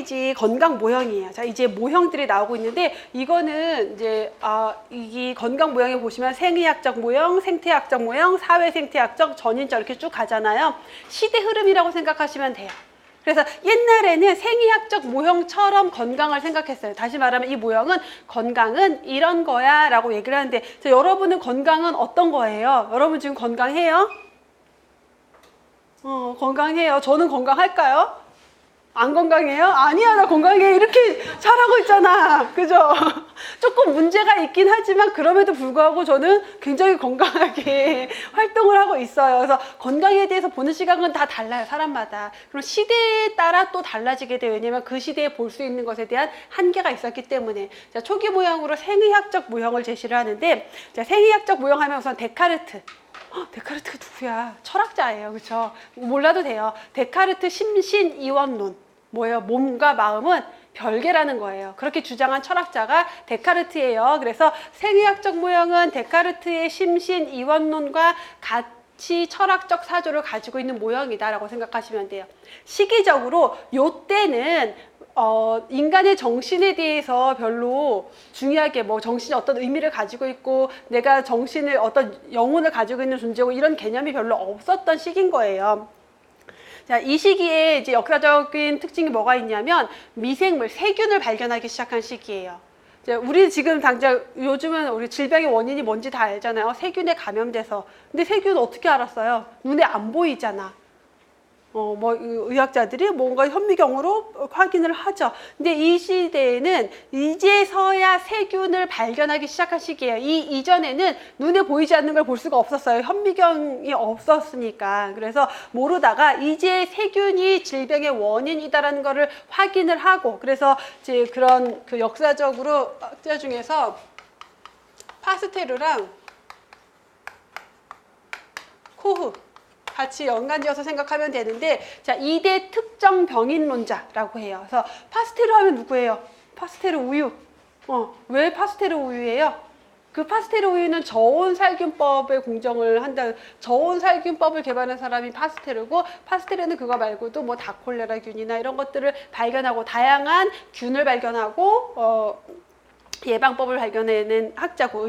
이미지 건강 모형이에요. 자, 이제 모형들이 나오고 있는데 이거는 이제 이 건강 모형에 보시면 생의학적 모형, 생태학적 모형, 사회생태학적, 전인적 이렇게 쭉 가잖아요. 시대 흐름이라고 생각하시면 돼요. 그래서 옛날에는 생의학적 모형처럼 건강을 생각했어요. 다시 말하면 이 모형은 건강은 이런 거야 라고 얘기를 하는데, 자, 여러분은 건강은 어떤 거예요? 여러분 지금 건강해요? 건강해요. 저는 건강할까요? 안 건강해요? 아니야, 나 건강해. 이렇게 잘하고 있잖아. 그죠? 조금 문제가 있긴 하지만 그럼에도 불구하고 저는 굉장히 건강하게 활동을 하고 있어요. 그래서 건강에 대해서 보는 시각은 다 달라요, 사람마다. 그럼 시대에 따라 또 달라지게 돼요. 왜냐면 그 시대에 볼 수 있는 것에 대한 한계가 있었기 때문에. 자, 초기 모형으로 생의학적 모형을 제시를 하는데, 자, 생의학적 모형 하면 우선 데카르트. 데카르트가 누구야? 철학자예요. 그렇죠? 몰라도 돼요. 데카르트 심신이원론. 뭐예요? 몸과 마음은 별개라는 거예요. 그렇게 주장한 철학자가 데카르트예요. 그래서 생의학적 모형은 데카르트의 심신이원론과 같이 철학적 사조를 가지고 있는 모형이다라고 생각하시면 돼요. 시기적으로 요때는 인간의 정신에 대해서 별로 중요하게 뭐 정신이 어떤 의미를 가지고 있고 내가 정신을 어떤 영혼을 가지고 있는 존재고 이런 개념이 별로 없었던 시기인 거예요. 자, 이 시기에 이제 역사적인 특징이 뭐가 있냐면 미생물, 세균을 발견하기 시작한 시기예요. 우리 지금 당장 요즘은 우리 질병의 원인이 뭔지 다 알잖아요. 세균에 감염돼서. 근데 세균은 어떻게 알았어요? 눈에 안 보이잖아. 의학자들이 뭔가 현미경으로 확인을 하죠. 근데 이 시대에는 이제서야 세균을 발견하기 시작한 시기예요. 이 이전에는 눈에 보이지 않는 걸 볼 수가 없었어요. 현미경이 없었으니까. 그래서 모르다가 이제 세균이 질병의 원인이다라는 거를 확인을 하고, 그래서 이제 그런 그 역사적으로 학자 중에서 파스테르랑 코흐 같이 연관지어서 생각하면 되는데, 자, 2대 특정 병인론자라고 해요. 그래서 파스테르 하면 누구예요? 파스테르 우유. 왜 파스테르 우유예요? 그 파스테르 우유는 저온 살균법에 공정을 한다. 저온 살균법을 개발한 사람이 파스테르고, 파스테르는 그거 말고도 뭐 다콜레라균이나 이런 것들을 발견하고 다양한 균을 발견하고 예방법을 발견해낸 학자고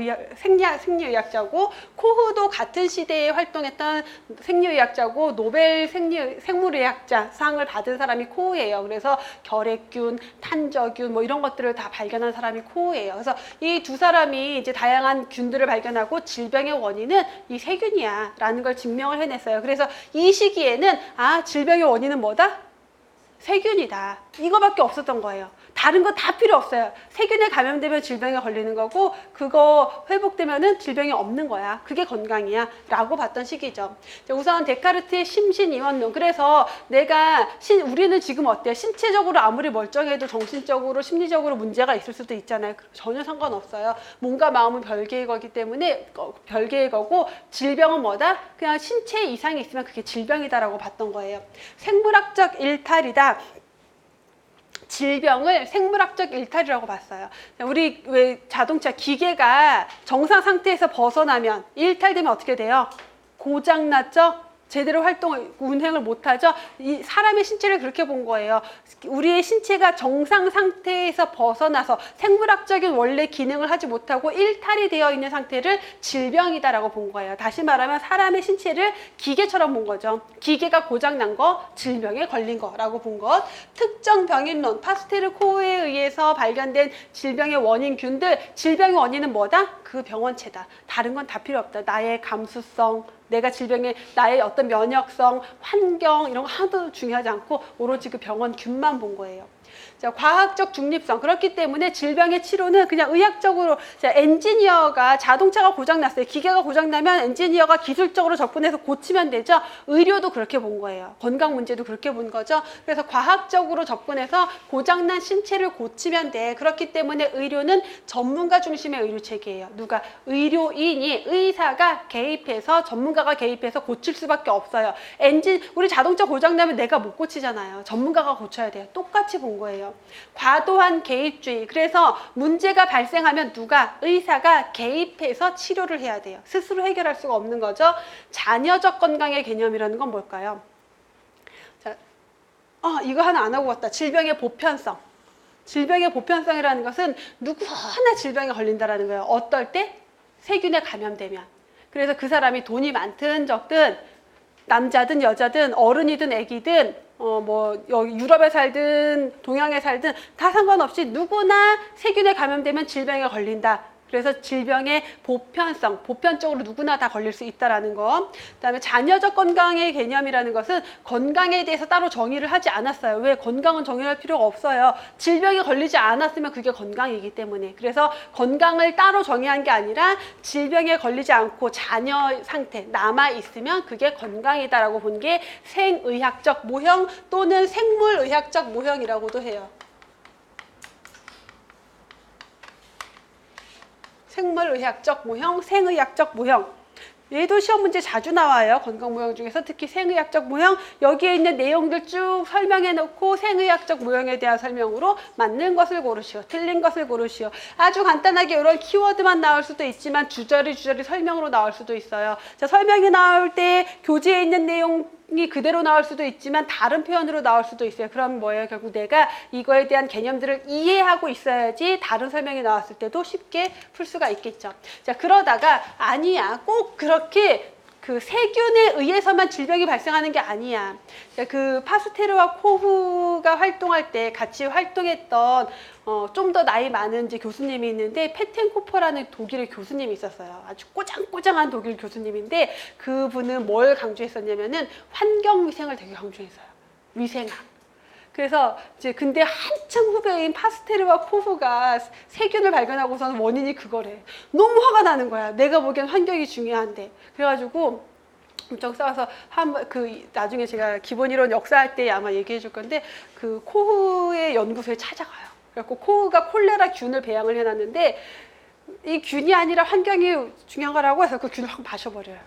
생리의학자고, 코흐도 같은 시대에 활동했던 생리의학자고 노벨 생물의학자 상을 받은 사람이 코흐예요. 그래서 결핵균, 탄저균 뭐 이런 것들을 다 발견한 사람이 코흐예요. 그래서 이 두 사람이 이제 다양한 균들을 발견하고 질병의 원인은 이 세균이야 라는 걸 증명을 해냈어요. 그래서 이 시기에는 질병의 원인은 뭐다? 세균이다. 이거밖에 없었던 거예요. 다른 거 다 필요 없어요. 세균에 감염되면 질병에 걸리는 거고, 그거 회복되면은 질병이 없는 거야. 그게 건강이야 라고 봤던 시기죠. 우선 데카르트의 심신이원론. 그래서 우리는 지금 어때요? 신체적으로 아무리 멀쩡해도 정신적으로 심리적으로 문제가 있을 수도 있잖아요. 전혀 상관없어요. 몸과 마음은 별개의 거기 때문에 별개의 거고, 질병은 뭐다? 그냥 신체 이상이 있으면 그게 질병이다라고 봤던 거예요. 생물학적 일탈이다. 질병을 생물학적 일탈이라고 봤어요. 우리 왜 자동차 기계가 정상 상태에서 벗어나면 일탈되면 어떻게 돼요? 고장났죠? 제대로 운행을 못하죠? 이 사람의 신체를 그렇게 본 거예요. 우리의 신체가 정상 상태에서 벗어나서 생물학적인 원래 기능을 하지 못하고 일탈이 되어 있는 상태를 질병이다라고 본 거예요. 다시 말하면 사람의 신체를 기계처럼 본 거죠. 기계가 고장난 거, 질병에 걸린 거라고 본 것. 특정 병인론, 파스테르 코흐에 의해서 발견된 질병의 원인균들, 질병의 원인은 뭐다? 그 병원체다. 다른 건 다 필요 없다. 나의 감수성, 내가 질병에 나의 어떤 면역성, 환경 이런 거 하나도 중요하지 않고 오로지 그 병원 균만 본 거예요. 자, 과학적 중립성. 그렇기 때문에 질병의 치료는 그냥 의학적으로, 자, 엔지니어가 자동차가 고장났어요. 기계가 고장나면 엔지니어가 기술적으로 접근해서 고치면 되죠. 의료도 그렇게 본 거예요. 건강 문제도 그렇게 본 거죠. 그래서 과학적으로 접근해서 고장난 신체를 고치면 돼. 그렇기 때문에 의료는 전문가 중심의 의료 체계예요. 누가? 의료인이, 의사가 개입해서, 전문가가 개입해서 고칠 수밖에 없어요. 우리 자동차 고장나면 내가 못 고치잖아요. 전문가가 고쳐야 돼요. 똑같이 본 거예요. 과도한 개입주의. 그래서 문제가 발생하면 누가? 의사가 개입해서 치료를 해야 돼요. 스스로 해결할 수가 없는 거죠. 자녀적 건강의 개념이라는 건 뭘까요? 자, 이거 하나 안 하고 왔다. 질병의 보편성. 질병의 보편성이라는 것은 누구나 질병에 걸린다라는 거예요. 어떨 때? 세균에 감염되면. 그래서 그 사람이 돈이 많든 적든 남자든 여자든 어른이든 애기든 여기 유럽에 살든 동양에 살든 다 상관없이 누구나 세균에 감염되면 질병에 걸린다. 그래서 질병의 보편성, 보편적으로 누구나 다 걸릴 수 있다라는 거. 그다음에 자녀적 건강의 개념이라는 것은 건강에 대해서 따로 정의를 하지 않았어요. 왜? 건강은 정의할 필요가 없어요. 질병에 걸리지 않았으면 그게 건강이기 때문에. 그래서 건강을 따로 정의한 게 아니라 질병에 걸리지 않고 자녀 상태 남아 있으면 그게 건강이다라고 본 게 생의학적 모형 또는 생물의학적 모형이라고도 해요. 생물의학적 모형, 생의학적 모형. 얘도 시험 문제 자주 나와요. 건강 모형 중에서 특히 생의학적 모형. 여기에 있는 내용들 쭉 설명해 놓고 생의학적 모형에 대한 설명으로 맞는 것을 고르시오. 틀린 것을 고르시오. 아주 간단하게 이런 키워드만 나올 수도 있지만 주저리 설명으로 나올 수도 있어요. 자, 설명이 나올 때 교재에 있는 내용이 그대로 나올 수도 있지만 다른 표현으로 나올 수도 있어요. 그럼 뭐예요? 결국 내가 이거에 대한 개념들을 이해하고 있어야지 다른 설명이 나왔을 때도 쉽게 풀 수가 있겠죠. 자, 그러다가 아니야. 꼭 그렇게 그 세균에 의해서만 질병이 발생하는 게 아니야. 그 파스테르와 코흐가 활동할 때 같이 활동했던 좀 더 나이 많은 이제 교수님이 있는데 페텐코퍼라는 독일의 교수님이 있었어요. 아주 꼬장꼬장한 독일 교수님인데 그분은 뭘 강조했었냐면은 환경위생을 되게 강조했어요. 위생학. 그래서 이제 근데 한참 후배인 파스테르와 코흐가 세균을 발견하고서는 원인이 그거래. 너무 화가 나는 거야. 내가 보기엔 환경이 중요한데. 그래가지고 엄청 싸워서 나중에 제가 기본 이론 역사할 때 아마 얘기해 줄 건데 그 코흐의 연구소에 찾아가요. 그래갖고 코흐가 콜레라 균을 배양을 해놨는데 이 균이 아니라 환경이 중요한 거라고 해서 그 균을 확 마셔버려요.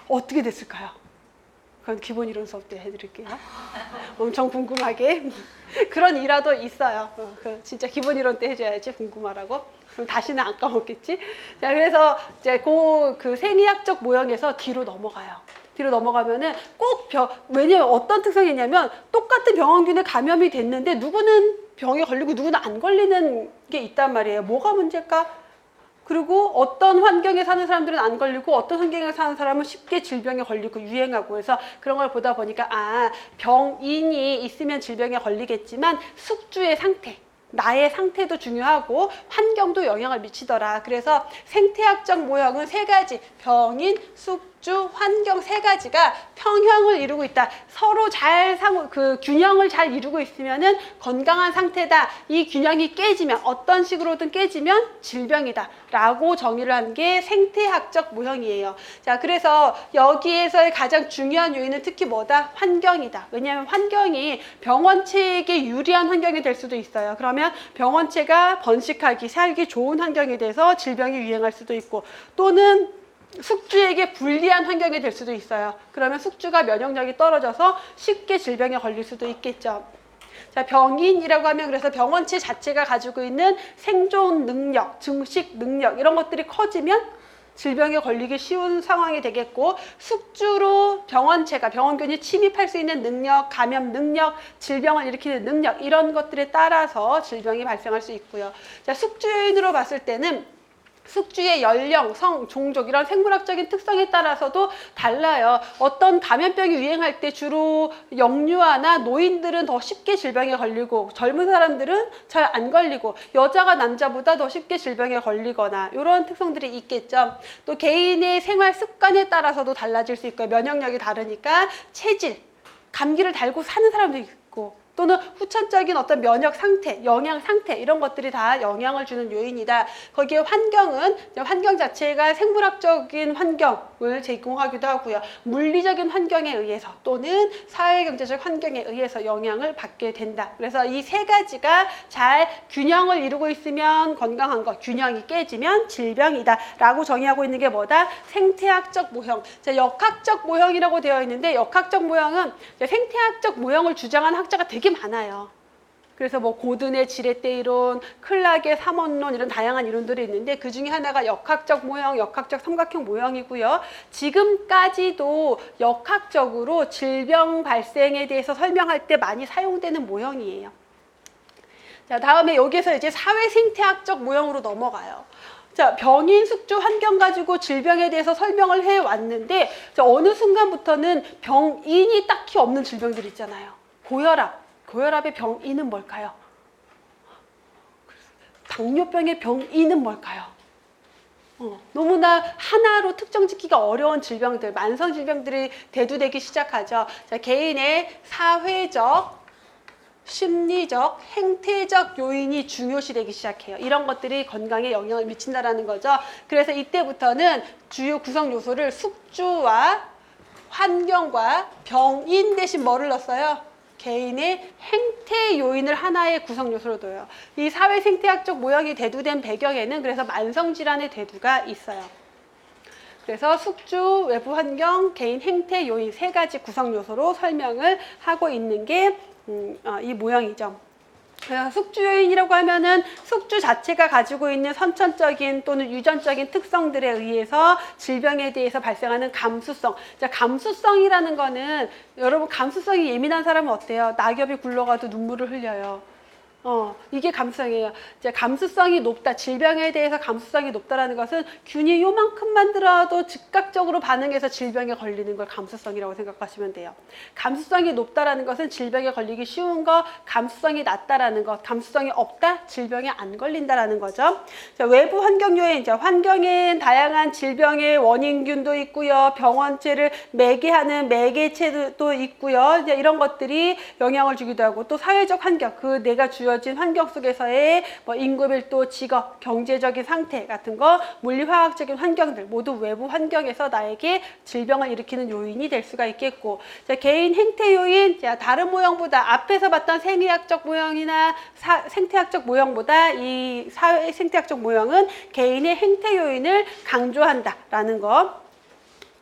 어떻게 됐을까요? 그건 기본 이론 수업 때 해드릴게요. 엄청 궁금하게. 그런 일화도 있어요. 진짜 기본 이론 때 해줘야지 궁금하라고. 그럼 다시는 안 까먹겠지? 자, 그래서 이제 그 생의학적 모형에서 뒤로 넘어가요. 뒤로 넘어가면은 왜냐면 어떤 특성이 있냐면 똑같은 병원균에 감염이 됐는데 누구는 병에 걸리고 누구는 안 걸리는 게 있단 말이에요. 뭐가 문제일까? 그리고 어떤 환경에 사는 사람들은 안 걸리고 어떤 환경에 사는 사람은 쉽게 질병에 걸리고 유행하고 해서 그런 걸 보다 보니까 병인이 있으면 질병에 걸리겠지만 숙주의 상태, 나의 상태도 중요하고 환경도 영향을 미치더라. 그래서 생태학적 모형은 세 가지, 병인, 숙주, 환경 세 가지가 평형을 이루고 있다. 서로 잘 균형을 잘 이루고 있으면은 건강한 상태다. 이 균형이 깨지면 어떤 식으로든 깨지면 질병이다. 라고 정의를 한 게 생태학적 모형이에요. 자, 그래서 여기에서의 가장 중요한 요인은 특히 뭐다? 환경이다. 왜냐하면 환경이 병원체에게 유리한 환경이 될 수도 있어요. 그러면 병원체가 번식하기, 살기 좋은 환경이 돼서 질병이 유행할 수도 있고 또는 숙주에게 불리한 환경이 될 수도 있어요. 그러면 숙주가 면역력이 떨어져서 쉽게 질병에 걸릴 수도 있겠죠. 자, 병인이라고 하면 그래서 병원체 자체가 가지고 있는 생존 능력, 증식 능력 이런 것들이 커지면 질병에 걸리기 쉬운 상황이 되겠고 숙주로 병원균이 침입할 수 있는 능력, 감염 능력, 질병을 일으키는 능력 이런 것들에 따라서 질병이 발생할 수 있고요. 자, 숙주인으로 봤을 때는 숙주의 연령, 성, 종족 이런 생물학적인 특성에 따라서도 달라요. 어떤 감염병이 유행할 때 주로 영유아나 노인들은 더 쉽게 질병에 걸리고 젊은 사람들은 잘 안 걸리고 여자가 남자보다 더 쉽게 질병에 걸리거나 이런 특성들이 있겠죠. 또 개인의 생활 습관에 따라서도 달라질 수 있고요. 면역력이 다르니까 체질, 감기를 달고 사는 사람도 있고 또는 후천적인 어떤 면역 상태, 영양 상태 이런 것들이 다 영향을 주는 요인이다. 거기에 환경은 환경 자체가 생물학적인 환경을 제공하기도 하고요. 물리적인 환경에 의해서 또는 사회경제적 환경에 의해서 영향을 받게 된다. 그래서 이 세 가지가 잘 균형을 이루고 있으면 건강한 것, 균형이 깨지면 질병이다 라고 정의하고 있는 게 뭐다? 생태학적 모형. 자, 역학적 모형이라고 되어 있는데 역학적 모형은 생태학적 모형을 주장한 학자가 되게 많아요. 그래서 뭐 고든의 지렛대 이론, 클락의 삼원론 이런 다양한 이론들이 있는데 그 중에 하나가 역학적 모형, 역학적 삼각형 모형이고요. 지금까지도 역학적으로 질병 발생에 대해서 설명할 때 많이 사용되는 모형이에요. 자, 다음에 여기서 이제 사회 생태학적 모형으로 넘어가요. 자, 병인, 숙주, 환경 가지고 질병에 대해서 설명을 해왔는데 자, 어느 순간부터는 병인이 딱히 없는 질병들 있잖아요. 고혈압. 고혈압의 병인은 뭘까요? 당뇨병의 병인은 뭘까요? 너무나 하나로 특정 짓기가 어려운 질병들, 만성 질병들이 대두되기 시작하죠. 자, 개인의 사회적, 심리적, 행태적 요인이 중요시되기 시작해요. 이런 것들이 건강에 영향을 미친다라는 거죠. 그래서 이때부터는 주요 구성 요소를 숙주와 환경과 병인 대신 뭐를 넣었어요? 개인의 행태 요인을 하나의 구성 요소로 둬요. 이 사회 생태학적 모형이 대두된 배경에는 그래서 만성질환의 대두가 있어요. 그래서 숙주, 외부 환경, 개인 행태 요인 세 가지 구성 요소로 설명을 하고 있는 게 이 모형이죠. 그래서 숙주 요인이라고 하면은 숙주 자체가 가지고 있는 선천적인 또는 유전적인 특성들에 의해서 질병에 대해서 발생하는 감수성. 자, 감수성이라는 거는 여러분 감수성이 예민한 사람은 어때요? 낙엽이 굴러가도 눈물을 흘려요. 이게 감수성이에요. 이제 감수성이 높다, 질병에 대해서 감수성이 높다라는 것은 균이 요만큼만 들어도 즉각적으로 반응해서 질병에 걸리는 걸 감수성이라고 생각하시면 돼요. 감수성이 높다라는 것은 질병에 걸리기 쉬운 거, 감수성이 낮다라는 것, 감수성이 없다, 질병에 안 걸린다라는 거죠. 자, 외부 환경 요인, 자, 환경엔 다양한 질병의 원인균도 있고요, 병원체를 매개하는 매개체도 있고요. 이제 이런 것들이 영향을 주기도 하고 또 사회적 환경, 그 내가 주어진 환경 속에서의 뭐 인구밀도, 직업, 경제적인 상태 같은 거, 물리화학적인 환경들 모두 외부 환경에서 나에게 질병을 일으키는 요인이 될 수가 있겠고, 자, 개인 행태 요인, 자, 다른 모형보다 앞에서 봤던 생리학적 모형이나 생태학적 모형보다 이 사회 생태학적 모형은 개인의 행태 요인을 강조한다라는 거.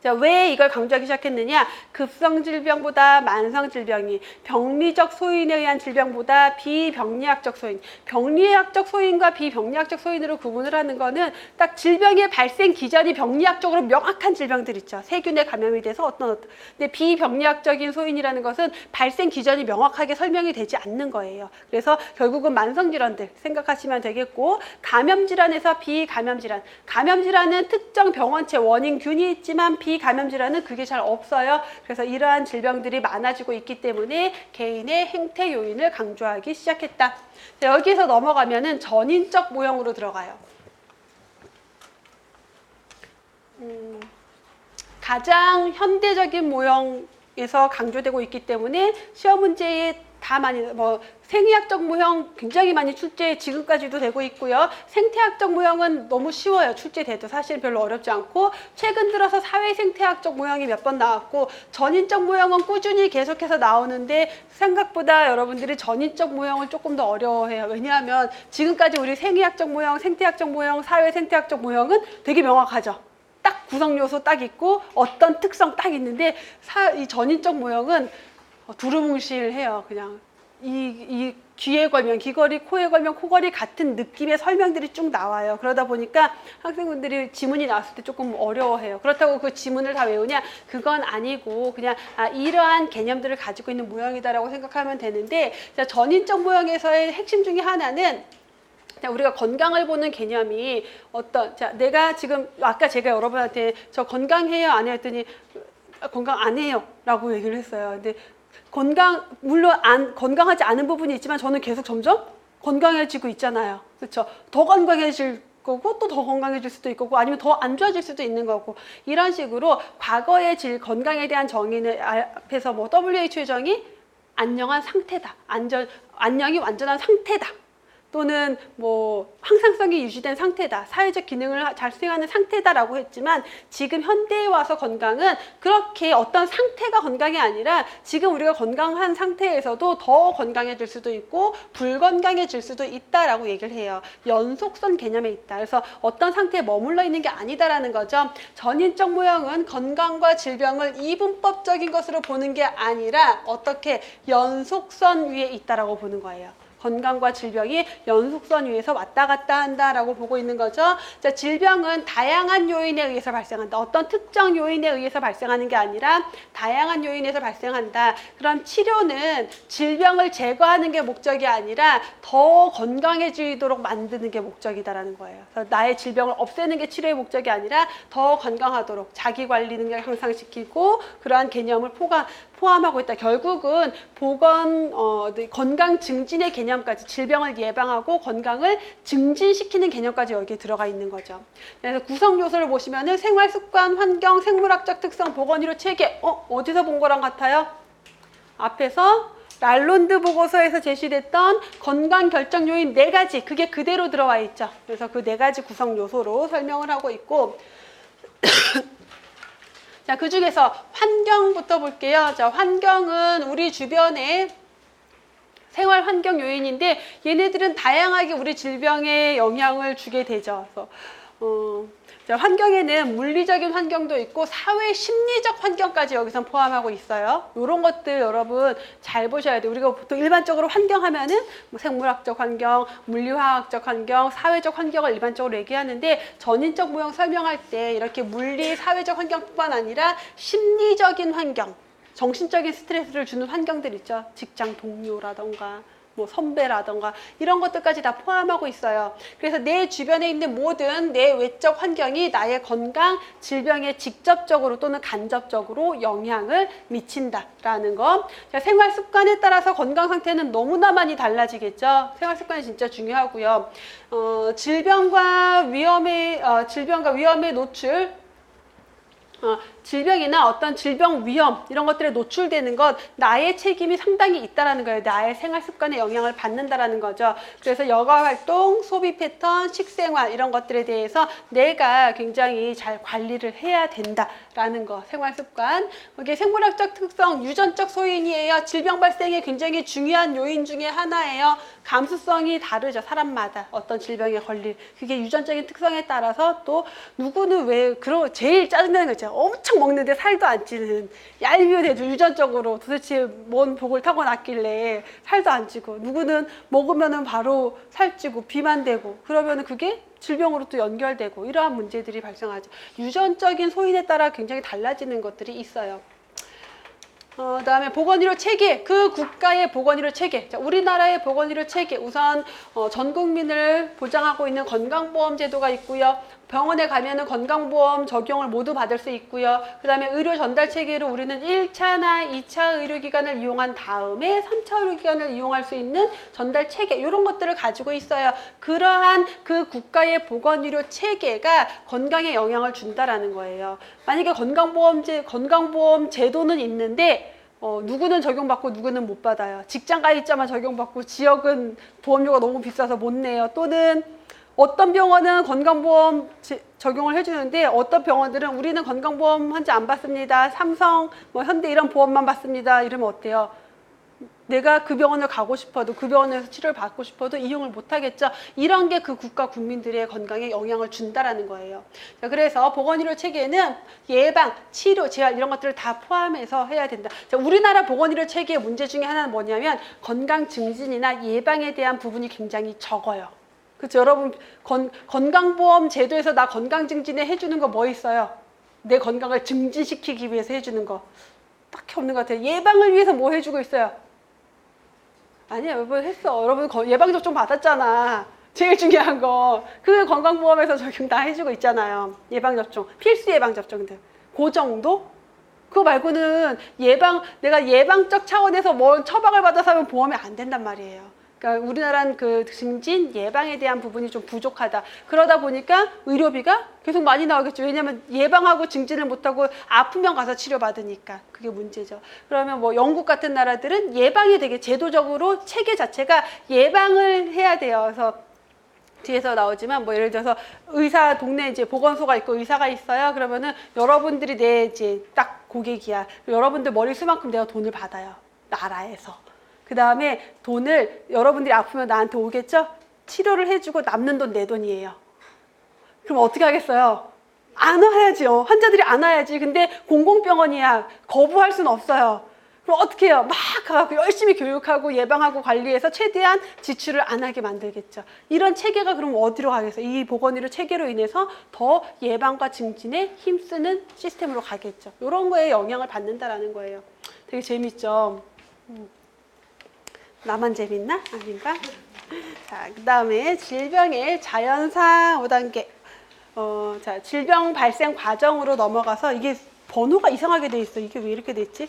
자, 왜 이걸 강조하기 시작했느냐? 급성 질병보다 만성 질병이, 병리적 소인에 의한 질병보다 비병리학적 소인, 병리학적 소인과 비병리학적 소인으로 구분을 하는 거는 딱 질병의 발생 기전이 병리학적으로 명확한 질병들 있죠. 세균에 감염이 돼서 어떤. 근데 비병리학적인 소인이라는 것은 발생 기전이 명확하게 설명이 되지 않는 거예요. 그래서 결국은 만성 질환들 생각하시면 되겠고, 감염 질환에서 비감염 질환. 감염 질환은 특정 병원체 원인균이 있지만 비감염 질환은 그게 잘 없어요. 그래서 이러한 질병들이 많아지고 있기 때문에 개인의 행태 요인을 강조하기 시작했다. 자, 여기서 넘어가면은 전인적 모형으로 들어가요. 가장 현대적인 모형에서 강조되고 있기 때문에 시험 문제에 다 많이 생리학적 모형 굉장히 많이 출제 지금까지도 되고 있고요. 생태학적 모형은 너무 쉬워요. 출제돼도 사실 별로 어렵지 않고, 최근 들어서 사회생태학적 모형이 몇 번 나왔고, 전인적 모형은 꾸준히 계속해서 나오는데 생각보다 여러분들이 전인적 모형을 조금 더 어려워해요. 왜냐하면 지금까지 우리 생리학적 모형, 생태학적 모형, 사회생태학적 모형은 되게 명확하죠. 딱 구성 요소 딱 있고 어떤 특성 딱 있는데 이 전인적 모형은 두루뭉실해요. 그냥 이 귀에 걸면 귀걸이, 코에 걸면 코걸이 같은 느낌의 설명들이 쭉 나와요. 그러다 보니까 학생분들이 지문이 나왔을 때 조금 어려워해요. 그렇다고 그 지문을 다 외우냐? 그건 아니고 그냥 이러한 개념들을 가지고 있는 모형이다라고 생각하면 되는데, 자, 전인적 모형에서의 핵심 중에 하나는 우리가 건강을 보는 개념이 자, 내가 지금 아까 제가 여러분한테 저 건강해요 안 해요 했더니 건강 안 해요 라고 얘기를 했어요. 근데 물론 건강하지 않은 부분이 있지만 저는 계속 점점 건강해지고 있잖아요. 그렇죠? 더 건강해질 거고 또 더 건강해질 수도 있고 아니면 더 안 좋아질 수도 있는 거고, 이런 식으로 과거의 건강에 대한 정의는 앞에서 WHO의 정의 안녕한 상태다. 안녕이 완전한 상태다. 또는 항상성이 유지된 상태다, 사회적 기능을 잘 수행하는 상태다라고 했지만, 지금 현대에 와서 건강은 그렇게 어떤 상태가 건강이 아니라 지금 우리가 건강한 상태에서도 더 건강해질 수도 있고 불건강해질 수도 있다라고 얘기를 해요. 연속성 개념에 있다. 그래서 어떤 상태에 머물러 있는 게 아니다라는 거죠. 전인적 모형은 건강과 질병을 이분법적인 것으로 보는 게 아니라 어떻게 연속선 위에 있다라고 보는 거예요. 건강과 질병이 연속선 위에서 왔다 갔다 한다라고 보고 있는 거죠. 자, 질병은 다양한 요인에 의해서 발생한다. 어떤 특정 요인에 의해서 발생하는 게 아니라 다양한 요인에서 발생한다. 그럼 치료는 질병을 제거하는 게 목적이 아니라 더 건강해지도록 만드는 게 목적이다라는 거예요. 그래서 나의 질병을 없애는 게 치료의 목적이 아니라 더 건강하도록 자기 관리 능력을 향상시키고 그러한 개념을 포함하고 있다. 결국은 건강 증진의 개념까지 질병을 예방하고 건강을 증진시키는 개념까지 여기에 들어가 있는 거죠. 그래서 구성 요소를 보시면은 생활 습관, 환경, 생물학적 특성, 보건의료 체계. 어디서 본 거랑 같아요? 앞에서 랄론드 보고서에서 제시됐던 건강 결정 요인 4가지. 그게 그대로 들어와 있죠. 그래서 그 4가지 구성 요소로 설명을 하고 있고 자, 그 중에서 환경부터 볼게요. 자, 환경은 우리 주변에 생활 환경 요인인데 얘네들은 다양하게 우리 질병에 영향을 주게 되죠. 그래서 자, 환경에는 물리적인 환경도 있고 사회 심리적 환경까지 여기서 포함하고 있어요. 이런 것들 여러분 잘 보셔야 돼요. 우리가 보통 일반적으로 환경 하면은 뭐 생물학적 환경, 물리화학적 환경, 사회적 환경을 일반적으로 얘기하는데 전인적 모형 설명할 때 이렇게 물리, 사회적 환경뿐만 아니라 심리적인 환경, 정신적인 스트레스를 주는 환경들 있죠. 직장 동료라던가 뭐 선배라던가 이런 것들까지 다 포함하고 있어요. 그래서 내 주변에 있는 모든 내 외적 환경이 나의 건강, 질병에 직접적으로 또는 간접적으로 영향을 미친다라는 거. 자, 생활 습관에 따라서 건강 상태는 너무나 많이 달라지겠죠. 생활 습관이 진짜 중요하고요. 질병과 위험에 노출 질병이나 어떤 질병 위험 이런 것들에 노출되는 것 나의 책임이 상당히 있다라는 거예요. 나의 생활 습관에 영향을 받는다라는 거죠. 그래서 여가 활동, 소비 패턴, 식생활 이런 것들에 대해서 내가 굉장히 잘 관리를 해야 된다라는 거. 생활 습관. 이게 생물학적 특성, 유전적 소인이에요. 질병 발생에 굉장히 중요한 요인 중에 하나예요. 감수성이 다르죠. 사람마다 어떤 질병에 걸릴 그게 유전적인 특성에 따라서 또 누구는 왜 제일 짜증나는 거 있잖아요. 엄청 먹는데 살도 안 찌는 얄미운애도 유전적으로 도대체 뭔 복을 타고났길래 살도 안 찌고 누구는 먹으면은 바로 살찌고 비만 되고 그러면은 그게 질병으로 또 연결되고 이러한 문제들이 발생하죠. 유전적인 소인에 따라 굉장히 달라지는 것들이 있어요. 그다음에 보건의료 체계, 그 국가의 보건의료 체계. 자, 우리나라의 보건의료 체계 우선 전 국민을 보장하고 있는 건강보험 제도가 있고요. 병원에 가면은 건강보험 적용을 모두 받을 수 있고요. 그 다음에 의료 전달 체계로 우리는 1차나 2차 의료기관을 이용한 다음에 3차 의료기관을 이용할 수 있는 전달 체계 이런 것들을 가지고 있어요. 그러한 그 국가의 보건의료 체계가 건강에 영향을 준다라는 거예요. 만약에 건강보험 제도는 있는데 누구는 적용받고 누구는 못 받아요. 직장 가입자만 적용받고 지역은 보험료가 너무 비싸서 못 내요. 또는 어떤 병원은 건강보험 적용을 해주는데 어떤 병원들은 우리는 건강보험 환자 안 받습니다. 삼성, 뭐 현대 이런 보험만 받습니다. 이러면 어때요? 내가 그 병원을 가고 싶어도 그 병원에서 치료를 받고 싶어도 이용을 못 하겠죠. 이런 게 그 국가 국민들의 건강에 영향을 준다라는 거예요. 자, 그래서 보건의료 체계는 예방, 치료, 재활 이런 것들을 다 포함해서 해야 된다. 자, 우리나라 보건의료 체계의 문제 중에 하나는 뭐냐면 건강 증진이나 예방에 대한 부분이 굉장히 적어요. 그렇죠. 여러분 건강보험 제도에서 나 건강 증진에 해주는 거 뭐 있어요? 내 건강을 증진시키기 위해서 해주는 거 딱히 없는 것 같아요. 예방을 위해서 뭐 해주고 있어요? 아니야, 여러분 했어. 여러분 예방접종 받았잖아. 제일 중요한 거. 그 건강보험에서 적용 다 해주고 있잖아요. 예방접종. 필수 예방접종들. 그 정도? 그거 말고는 내가 예방적 차원에서 뭐 처방을 받아서 하면 보험이 안 된단 말이에요. 그러니까 우리나라는 그 증진, 예방에 대한 부분이 좀 부족하다. 그러다 보니까 의료비가 계속 많이 나오겠죠. 왜냐하면 예방하고 증진을 못하고 아프면 가서 치료받으니까. 그게 문제죠. 그러면 뭐 영국 같은 나라들은 예방이 되게 제도적으로 체계 자체가 예방을 해야 돼요. 그래서 뒤에서 나오지만 뭐 예를 들어서 동네 이제 보건소가 있고 의사가 있어요. 그러면은 여러분들이 내 이제 딱 고객이야. 여러분들 머리수만큼 내가 돈을 받아요. 나라에서. 그 다음에 돈을 여러분들이 아프면 나한테 오겠죠? 치료를 해주고 남는 돈 내 돈이에요. 그럼 어떻게 하겠어요? 안 와야지요. 환자들이 안 와야지. 근데 공공병원이야. 거부할 수는 없어요. 그럼 어떻게 해요? 막 가갖고 열심히 교육하고 예방하고 관리해서 최대한 지출을 안 하게 만들겠죠. 이런 체계가 그럼 어디로 가겠어요? 이 보건의료 체계로 인해서 더 예방과 증진에 힘쓰는 시스템으로 가겠죠. 이런 거에 영향을 받는다라는 거예요. 되게 재밌죠? 나만 재밌나? 아닌가? 자, 그 다음에 질병의 자연사 5단계. 자, 질병 발생 과정으로 넘어가서 이게 번호가 이상하게 돼 있어. 이게 왜 이렇게 됐지?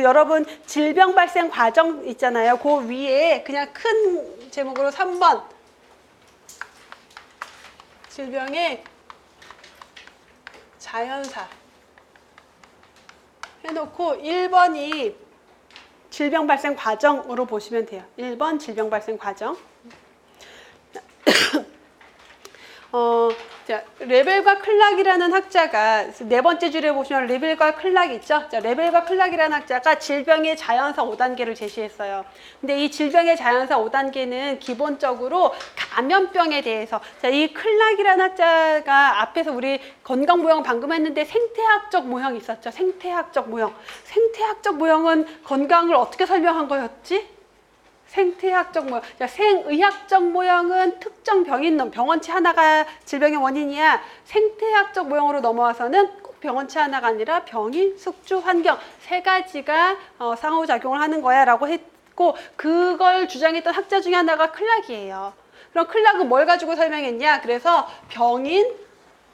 여러분 질병 발생 과정 있잖아요. 그 위에 그냥 큰 제목으로 3번 질병의 자연사 해놓고 1번이 질병 발생 과정으로 보시면 돼요. 1번 질병 발생 과정. 자, 레벨과 클락이라는 학자가 네 번째 줄에 보시면 레벨과 클락 있죠? 자, 레벨과 클락이라는 학자가 질병의 자연사 5단계를 제시했어요. 근데 이 질병의 자연사 5단계는 기본적으로 감염병에 대해서, 자, 이 클락이라는 학자가 앞에서 우리 건강 모형 방금 했는데 생태학적 모형 있었죠? 생태학적 모형. 생태학적 모형은 건강을 어떻게 설명한 거였지? 생태학적 모형, 생의학적 모형은 특정 병인 병원치 하나가 질병의 원인이야. 생태학적 모형으로 넘어와서는 꼭 병원치 하나가 아니라 병인, 숙주, 환경 세 가지가 상호작용을 하는 거야 라고 했고, 그걸 주장했던 학자 중에 하나가 클락이에요. 그럼 클락은 뭘 가지고 설명했냐? 그래서 병인,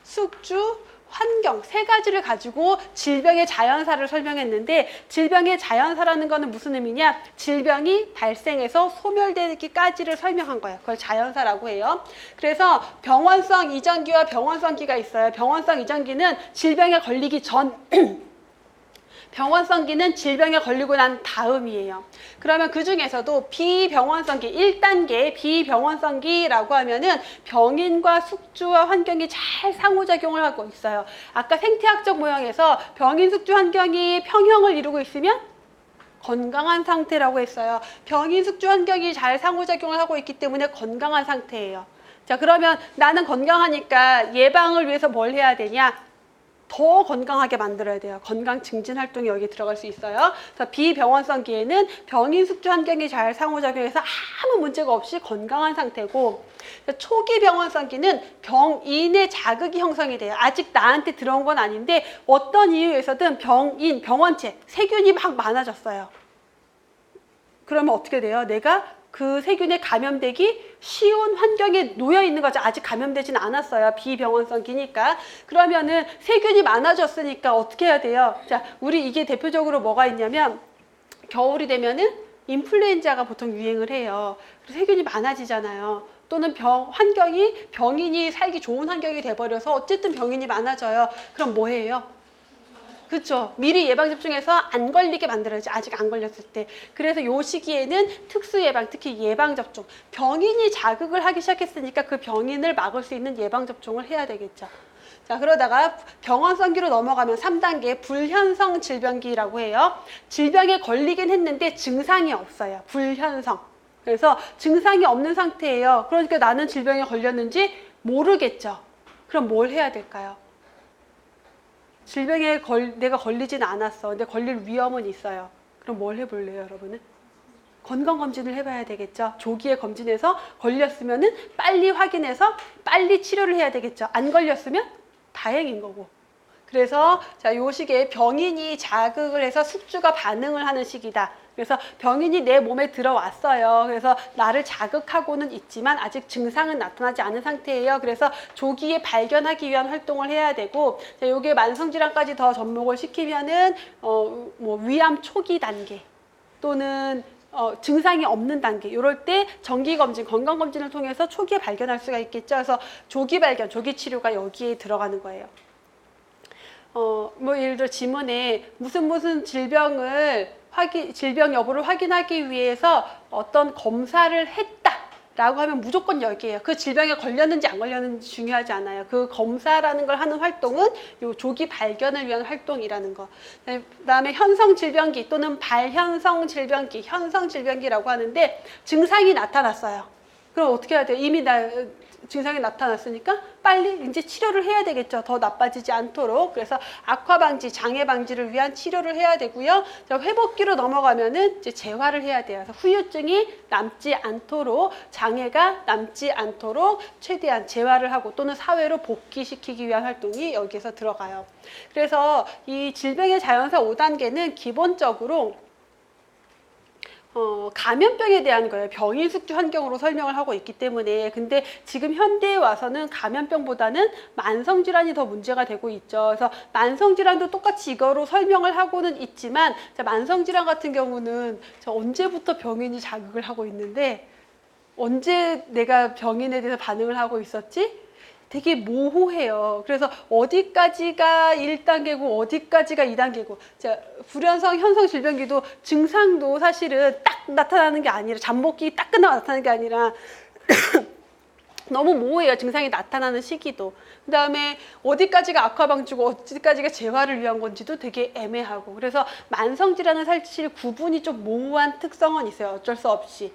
숙주, 환경 세 가지를 가지고 질병의 자연사를 설명했는데, 질병의 자연사라는 거는 무슨 의미냐? 질병이 발생해서 소멸되기까지를 설명한 거예요. 그걸 자연사라고 해요. 그래서 병원성 이전기와 병원성기가 있어요. 병원성 이전기는 질병에 걸리기 전 병원성기는 질병에 걸리고 난 다음이에요. 그러면 그 중에서도 비병원성기 1단계 비병원성기라고 하면은 병인과 숙주와 환경이 잘 상호작용을 하고 있어요. 아까 생태학적 모형에서 병인, 숙주, 환경이 평형을 이루고 있으면 건강한 상태라고 했어요. 병인, 숙주, 환경이 잘 상호작용을 하고 있기 때문에 건강한 상태예요. 자, 그러면 나는 건강하니까 예방을 위해서 뭘 해야 되냐? 더 건강하게 만들어야 돼요. 건강 증진 활동이 여기 들어갈 수 있어요. 그래서 비병원성기에는 병인, 숙주, 환경이 잘 상호작용해서 아무 문제가 없이 건강한 상태고, 초기 병원성기는 병인의 자극이 형성이 돼요. 아직 나한테 들어온 건 아닌데 어떤 이유에서든 병인, 병원체, 세균이 막 많아졌어요. 그러면 어떻게 돼요? 내가 그 세균에 감염되기 쉬운 환경에 놓여 있는 거죠. 아직 감염되진 않았어요. 비병원성기니까. 그러면은 세균이 많아졌으니까 어떻게 해야 돼요? 자, 우리 이게 대표적으로 뭐가 있냐면, 겨울이 되면은 인플루엔자가 보통 유행을 해요. 그래서 세균이 많아지잖아요. 또는 환경이 병인이 살기 좋은 환경이 돼버려서 어쨌든 병인이 많아져요. 그럼 뭐 해요? 그렇죠. 미리 예방접종해서 안 걸리게 만들어야지. 아직 안 걸렸을 때. 그래서 이 시기에는 특수예방, 특히 예방접종. 병인이 자극을 하기 시작했으니까 그 병인을 막을 수 있는 예방접종을 해야 되겠죠. 자, 그러다가 병원성기로 넘어가면 3단계 불현성 질병기라고 해요. 질병에 걸리긴 했는데 증상이 없어요. 불현성. 그래서 증상이 없는 상태예요. 그러니까 나는 질병에 걸렸는지 모르겠죠. 그럼 뭘 해야 될까요? 질병에 내가 걸리진 않았어. 근데 걸릴 위험은 있어요. 그럼 뭘 해볼래요, 여러분은? 건강검진을 해봐야 되겠죠. 조기에 검진해서 걸렸으면은 빨리 확인해서 빨리 치료를 해야 되겠죠. 안 걸렸으면 다행인 거고. 그래서 자, 요 시기에 병인이 자극을 해서 숙주가 반응을 하는 시기다. 그래서 병인이 내 몸에 들어왔어요. 그래서 나를 자극하고는 있지만 아직 증상은 나타나지 않은 상태예요. 그래서 조기에 발견하기 위한 활동을 해야 되고, 자, 요게 만성질환까지 더 접목을 시키면은 뭐 위암 초기 단계 또는 증상이 없는 단계, 이럴 때 정기검진, 건강검진을 통해서 초기에 발견할 수가 있겠죠. 그래서 조기 발견, 조기 치료가 여기에 들어가는 거예요. 뭐 예를 들어 지문에 무슨 질병 여부를 확인하기 위해서 어떤 검사를 했다라고 하면 무조건 여기에요. 그 질병에 걸렸는지 안 걸렸는지 중요하지 않아요. 그 검사라는 걸 하는 활동은 요 조기 발견을 위한 활동이라는 거. 그다음에 현성 질병기 또는 발현성 질병기, 현성 질병기라고 하는데 증상이 나타났어요. 그럼 어떻게 해야 돼요? 이미 증상이 나타났으니까 빨리 이제 치료를 해야 되겠죠. 더 나빠지지 않도록. 그래서 악화 방지, 장애 방지를 위한 치료를 해야 되고요. 자, 회복기로 넘어가면은 이제 재활을 해야 돼요. 그래서 후유증이 남지 않도록, 장애가 남지 않도록 최대한 재활을 하고 또는 사회로 복귀시키기 위한 활동이 여기에서 들어가요. 그래서 이 질병의 자연사 5단계는 기본적으로 감염병에 대한 거예요. 병인 숙주 환경으로 설명을 하고 있기 때문에. 근데 지금 현대에 와서는 감염병보다는 만성질환이 더 문제가 되고 있죠. 그래서 만성질환도 똑같이 이거로 설명을 하고는 있지만, 만성질환 같은 경우는 언제부터 병인이 자극을 하고 있는데 언제 내가 병인에 대해서 반응을 하고 있었지? 되게 모호해요. 그래서 어디까지가 1단계고 어디까지가 2단계고, 불연성 현성 질병기도 증상도 사실은 딱 나타나는 게 아니라, 잠복기 딱 끝나고 나타나는 게 아니라 너무 모호해요. 증상이 나타나는 시기도. 그 다음에 어디까지가 악화 방지고 어디까지가 재활을 위한 건지도 되게 애매하고. 그래서 만성질환은 사실 구분이 좀 모호한 특성은 있어요. 어쩔 수 없이.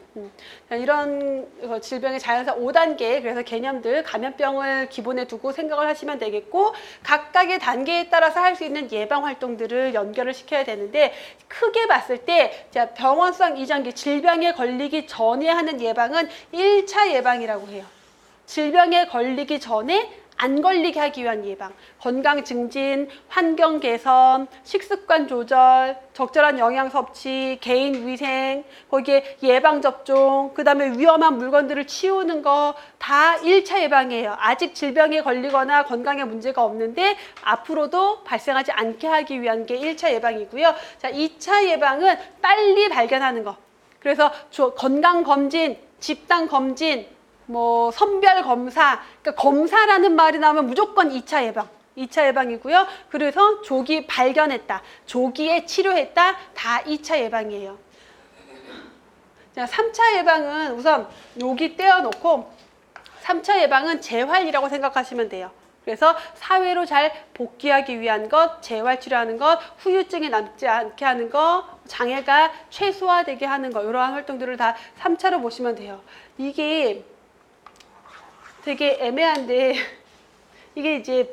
이런 질병의 자연사 5단계, 그래서 개념들, 감염병을 기본에 두고 생각을 하시면 되겠고, 각각의 단계에 따라서 할 수 있는 예방 활동들을 연결을 시켜야 되는데, 크게 봤을 때 병원성 이전기, 질병에 걸리기 전에 하는 예방은 1차 예방이라고 해요. 질병에 걸리기 전에 안 걸리게 하기 위한 예방, 건강 증진, 환경 개선, 식습관 조절, 적절한 영양 섭취, 개인 위생, 거기에 예방 접종, 그 다음에 위험한 물건들을 치우는 거 다 1차 예방이에요. 아직 질병에 걸리거나 건강에 문제가 없는데 앞으로도 발생하지 않게 하기 위한 게 1차 예방이고요. 자, 2차 예방은 빨리 발견하는 거. 그래서 건강 검진, 집단 검진, 선별 검사, 그러니까 검사라는 말이 나오면 무조건 2차 예방. 2차 예방이고요. 그래서 조기 발견했다, 조기에 치료했다, 다 2차 예방이에요. 자, 3차 예방은 우선 여기 떼어놓고, 3차 예방은 재활이라고 생각하시면 돼요. 그래서 사회로 잘 복귀하기 위한 것, 재활 치료하는 것, 후유증이 남지 않게 하는 것, 장애가 최소화되게 하는 것, 이러한 활동들을 다 3차로 보시면 돼요. 이게 되게 애매한데, 이게 이제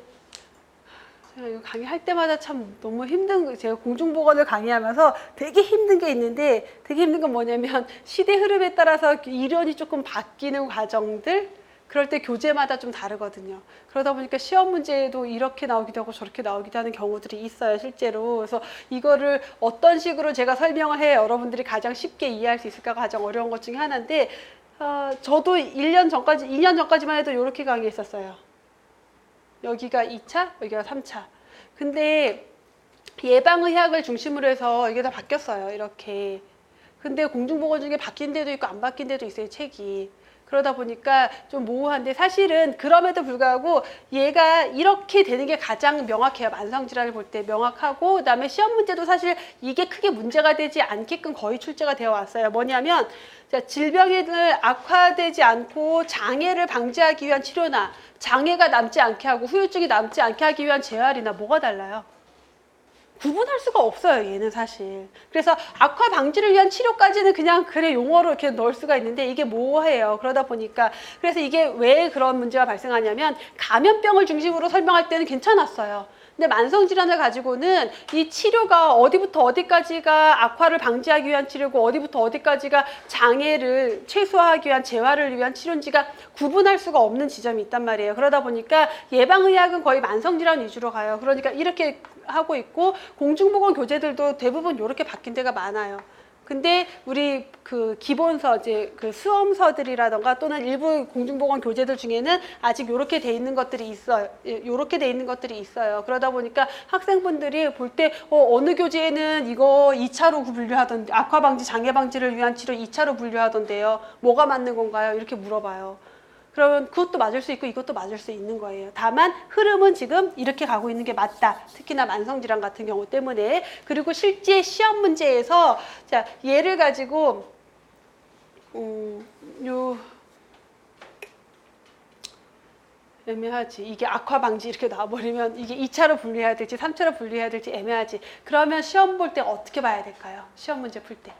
제가 이거 강의할 때마다 참 너무 힘든, 제가 공중보건을 강의하면서 되게 힘든 게 있는데, 되게 힘든 건 뭐냐면 시대 흐름에 따라서 이론이 조금 바뀌는 과정들, 그럴 때 교재마다 좀 다르거든요. 그러다 보니까 시험 문제도 이렇게 나오기도 하고 저렇게 나오기도 하는 경우들이 있어요, 실제로. 그래서 이거를 어떤 식으로 제가 설명을 해야 여러분들이 가장 쉽게 이해할 수 있을까가 가장 어려운 것 중에 하나인데, 저도 1년 전까지, 2년 전까지만 해도 이렇게 강의했었어요. 여기가 2차, 여기가 3차. 근데 예방의학을 중심으로 해서 이게 다 바뀌었어요, 이렇게. 근데 공중보건 중에 바뀐 데도 있고 안 바뀐 데도 있어요, 책이. 그러다 보니까 좀 모호한데, 사실은 그럼에도 불구하고 얘가 이렇게 되는 게 가장 명확해요. 만성질환을 볼 때 명확하고, 그 다음에 시험 문제도 사실 이게 크게 문제가 되지 않게끔 거의 출제가 되어 왔어요. 뭐냐면, 질병을 악화되지 않고 장애를 방지하기 위한 치료나 장애가 남지 않게 하고 후유증이 남지 않게 하기 위한 재활이나 뭐가 달라요? 구분할 수가 없어요, 얘는 사실. 그래서 악화 방지를 위한 치료까지는 그냥 그래 용어로 이렇게 넣을 수가 있는데, 이게 모호해요. 그러다 보니까. 그래서 이게 왜 그런 문제가 발생하냐면, 감염병을 중심으로 설명할 때는 괜찮았어요. 근데 만성질환을 가지고는 이 치료가 어디부터 어디까지가 악화를 방지하기 위한 치료고 어디부터 어디까지가 장애를 최소화하기 위한 재활을 위한 치료인지가 구분할 수가 없는 지점이 있단 말이에요. 그러다 보니까 예방의학은 거의 만성질환 위주로 가요. 그러니까 이렇게 하고 있고, 공중보건 교재들도 대부분 이렇게 바뀐 데가 많아요. 근데 우리 그 기본서, 이제 그 수험서들이라던가 또는 일부 공중보건 교재들 중에는 아직 이렇게 돼 있는 것들이 있어요. 이렇게 돼 있는 것들이 있어요. 그러다 보니까 학생분들이 볼 때 어느 교재에는 이거 2차로 분류하던데, 악화 방지, 장애 방지를 위한 치료 2차로 분류하던데요. 뭐가 맞는 건가요? 이렇게 물어봐요. 그러면 그것도 맞을 수 있고 이것도 맞을 수 있는 거예요. 다만 흐름은 지금 이렇게 가고 있는 게 맞다. 특히나 만성질환 같은 경우 때문에. 그리고 실제 시험 문제에서, 자, 얘를 가지고 애매하지. 이게 악화 방지 이렇게 나와버리면 이게 2차로 분류해야 될지 3차로 분류해야 될지 애매하지. 그러면 시험 볼 때 어떻게 봐야 될까요? 시험 문제 풀 때.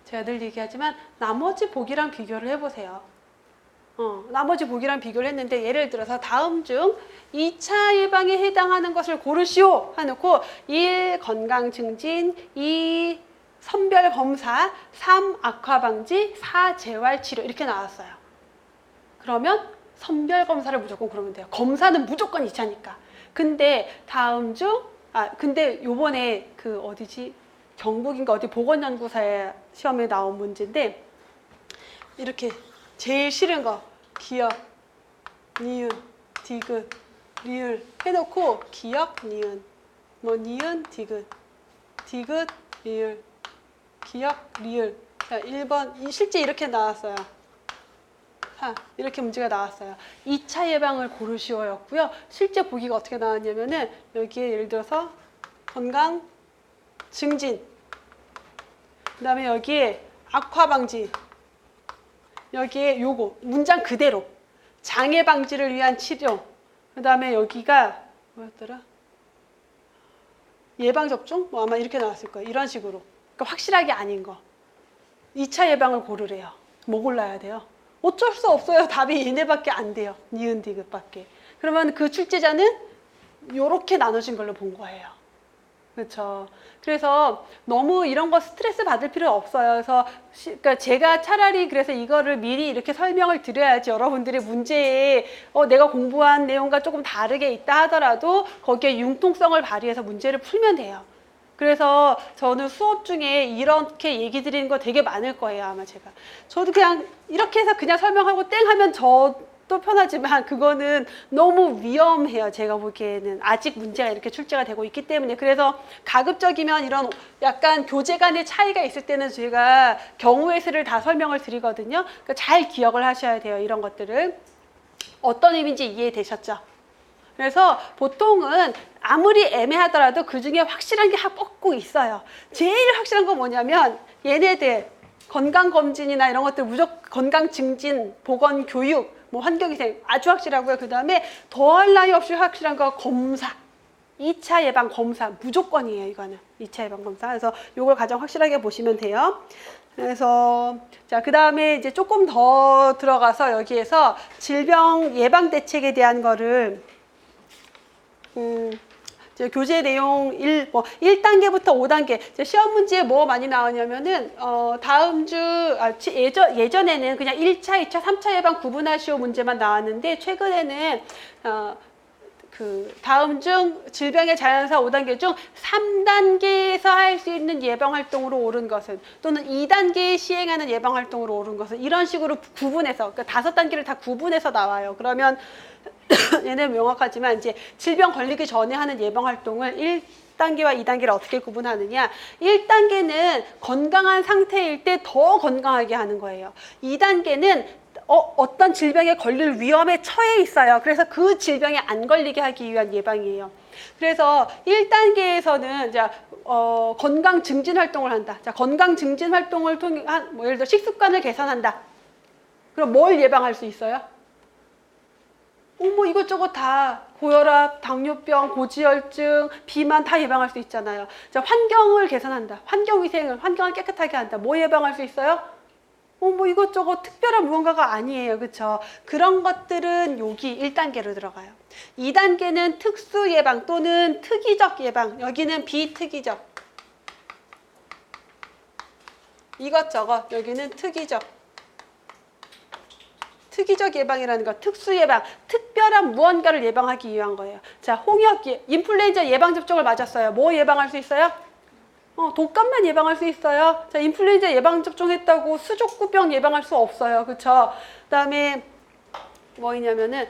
제가 늘 얘기하지만 나머지 보기랑 비교를 해보세요. 나머지 보기랑 비교를 했는데 예를 들어서 다음 중 2차 예방에 해당하는 것을 고르시오 해놓고 1. 건강 증진, 2. 선별 검사, 3. 악화 방지, 4. 재활 치료 이렇게 나왔어요. 그러면 선별 검사를 무조건 고르면 돼요. 검사는 무조건 2차니까. 근데 다음 중 근데 요번에 그 어디지? 경북인가 어디 보건연구사 시험에 나온 문제인데 이렇게 제일 싫은 거 기역, 니은, 디귿, 리을 해놓고 기역, 니은, 뭐 니은, 디귿, 디귿, 리을, 기역, 리을. 자, 1번 실제 이렇게 나왔어요. 이렇게 문제가 나왔어요. 2차 예방을 고르시오였고요. 실제 보기가 어떻게 나왔냐면은 여기에 예를 들어서 건강 증진, 그 다음에 여기에 악화 방지, 여기에 요거 문장 그대로 장애 방지를 위한 치료, 그 다음에 여기가 뭐였더라? 예방 접종? 뭐 아마 이렇게 나왔을 거예요. 이런 식으로. 그러니까 확실하게 아닌 거. 2차 예방을 고르래요. 뭐 골라야 돼요? 어쩔 수 없어요. 답이 얘네밖에 안 돼요. 니은 디귿밖에. 그러면 그 출제자는 요렇게 나눠진 걸로 본 거예요. 그렇죠. 그래서 너무 이런 거 스트레스 받을 필요 없어요. 그래서 그러니까 제가 차라리 그래서 이거를 미리 이렇게 설명을 드려야지 여러분들이 문제에 내가 공부한 내용과 조금 다르게 있다 하더라도 거기에 융통성을 발휘해서 문제를 풀면 돼요. 그래서 저는 수업 중에 이렇게 얘기 드리는 거 되게 많을 거예요. 아마 제가. 저도 그냥 이렇게 해서 그냥 설명하고 땡 하면 저도 편하지만 그거는 너무 위험해요. 제가 보기에는. 아직 문제가 이렇게 출제가 되고 있기 때문에. 그래서 가급적이면 이런 약간 교재 간의 차이가 있을 때는 제가 경우의 수를 다 설명을 드리거든요. 그러니까 잘 기억을 하셔야 돼요. 이런 것들을. 어떤 의미인지 이해되셨죠? 그래서 보통은 아무리 애매하더라도 그 중에 확실한 게 꼭 있어요. 제일 확실한 건 뭐냐면 얘네들 건강검진이나 이런 것들 무조건 건강증진, 보건교육, 뭐 환경위생 아주 확실하고요. 그 다음에 더할 나위 없이 확실한 거 검사. 2차 예방 검사 무조건이에요. 이거는 2차 예방 검사. 그래서 이걸 가장 확실하게 보시면 돼요. 그래서 자, 그 다음에 이제 조금 더 들어가서 여기에서 질병 예방 대책에 대한 거를 이제 교재 내용 1단계부터 5단계. 시험 문제에 뭐 많이 나오냐면은, 다음 주, 예전에는 그냥 1차, 2차, 3차 예방 구분하시오 문제만 나왔는데, 최근에는, 다음 중 질병의 자연사 5단계 중 3단계에서 할 수 있는 예방활동으로 옳은 것은 또는 2단계에 시행하는 예방활동으로 옳은 것은 이런 식으로 구분해서 그러니까 5단계를 다 구분해서 나와요. 그러면 얘는 명확하지만 이제 질병 걸리기 전에 하는 예방활동을 1단계와 2단계를 어떻게 구분하느냐. 1단계는 건강한 상태일 때 더 건강하게 하는 거예요. 2단계는 어떤 질병에 걸릴 위험에 처해 있어요. 그래서 그 질병에 안 걸리게 하기 위한 예방이에요. 그래서 1단계에서는 이제 건강 증진 활동을 한다. 자, 건강 증진 활동을 통해 뭐 예를 들어 식습관을 개선한다. 그럼 뭘 예방할 수 있어요? 뭐 이것저것 다 고혈압, 당뇨병, 고지혈증, 비만 다 예방할 수 있잖아요. 자, 환경을 개선한다. 환경을 깨끗하게 한다. 뭐 예방할 수 있어요? 뭐 이것저것 특별한 무언가가 아니에요. 그렇죠? 그런 것들은 여기 1단계로 들어가요. 2단계는 특수 예방 또는 특이적 예방. 여기는 비특이적. 이것저것. 여기는 특이적. 특이적 예방이라는 거, 특수 예방, 특별한 무언가를 예방하기 위한 거예요. 자, 인플루엔자 예방접종을 맞았어요. 뭐 예방할 수 있어요? 독감만 예방할 수 있어요. 자, 인플루엔자 예방접종했다고 수족구병 예방할 수 없어요. 그쵸? 그 다음에 뭐 있냐면은,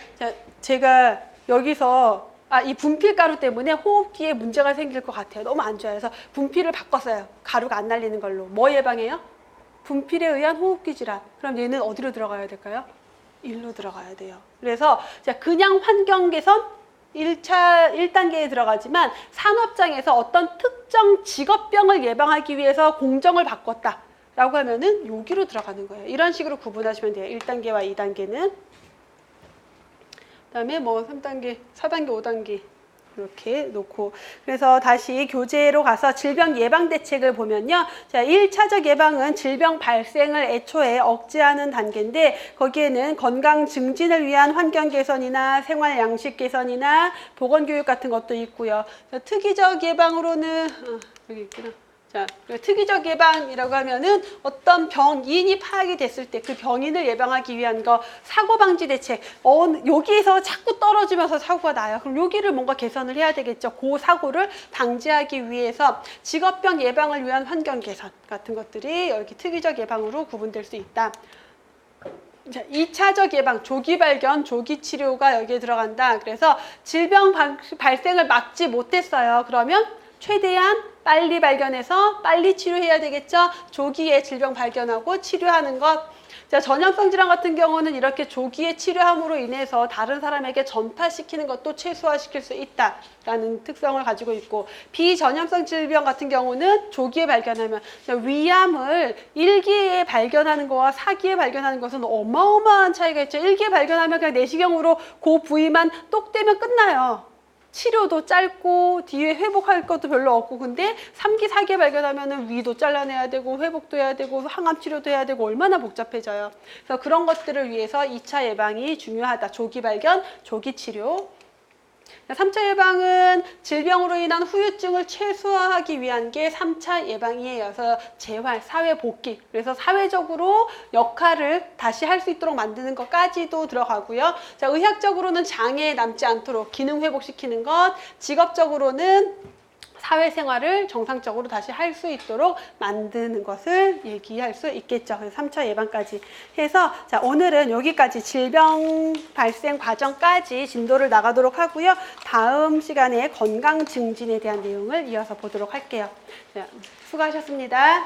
제가 여기서, 이 분필가루 때문에 호흡기에 문제가 생길 것 같아요. 너무 안 좋아요. 그래서 분필을 바꿨어요. 가루가 안 날리는 걸로. 뭐 예방해요? 분필에 의한 호흡기 질환. 그럼 얘는 어디로 들어가야 될까요? 1로 들어가야 돼요. 그래서 그냥 환경 개선 1단계에 들어가지만 산업장에서 어떤 특정 직업병을 예방하기 위해서 공정을 바꿨다 라고 하면은 여기로 들어가는 거예요. 이런 식으로 구분하시면 돼요. 1단계와 2단계는. 그 다음에 뭐 3단계, 4단계, 5단계. 이렇게 놓고 그래서 다시 교재로 가서 질병 예방 대책을 보면요. 자, 1차적 예방은 질병 발생을 애초에 억제하는 단계인데 거기에는 건강 증진을 위한 환경 개선이나 생활 양식 개선이나 보건 교육 같은 것도 있고요. 자, 특이적 예방으로는 여기 있구나. 자, 특이적 예방이라고 하면은 어떤 병인이 파악이 됐을 때 그 병인을 예방하기 위한 거 사고 방지 대책. 여기에서 자꾸 떨어지면서 사고가 나요. 그럼 여기를 뭔가 개선을 해야 되겠죠. 그 사고를 방지하기 위해서 직업병 예방을 위한 환경 개선 같은 것들이 여기 특이적 예방으로 구분될 수 있다. 자, 2차적 예방, 조기 발견, 조기 치료가 여기에 들어간다. 그래서 질병 발생을 막지 못했어요. 그러면 최대한 빨리 발견해서 빨리 치료해야 되겠죠. 조기에 질병 발견하고 치료하는 것. 자, 전염성 질환 같은 경우는 이렇게 조기에 치료함으로 인해서 다른 사람에게 전파시키는 것도 최소화시킬 수 있다라는 특성을 가지고 있고, 비전염성 질병 같은 경우는 조기에 발견하면 위암을 1기에 발견하는 거와 4기에 발견하는 것은 어마어마한 차이가 있죠. 1기에 발견하면 그냥 내시경으로 그 부위만 똑 떼면 끝나요. 치료도 짧고 뒤에 회복할 것도 별로 없고, 근데 3기, 4기에 발견하면은 위도 잘라내야 되고 회복도 해야 되고 항암 치료도 해야 되고 얼마나 복잡해져요. 그래서 그런 것들을 위해서 2차 예방이 중요하다. 조기 발견, 조기 치료. 3차 예방은 질병으로 인한 후유증을 최소화하기 위한 게 3차 예방이에요. 그래서 재활, 사회 복귀. 그래서 사회적으로 역할을 다시 할 수 있도록 만드는 것까지도 들어가고요. 자, 의학적으로는 장애 남지 않도록 기능 회복시키는 것, 직업적으로는 사회생활을 정상적으로 다시 할 수 있도록 만드는 것을 얘기할 수 있겠죠. 그래서 3차 예방까지 해서 자, 오늘은 여기까지 질병 발생 과정까지 진도를 나가도록 하고요. 다음 시간에 건강 증진에 대한 내용을 이어서 보도록 할게요. 자, 수고하셨습니다.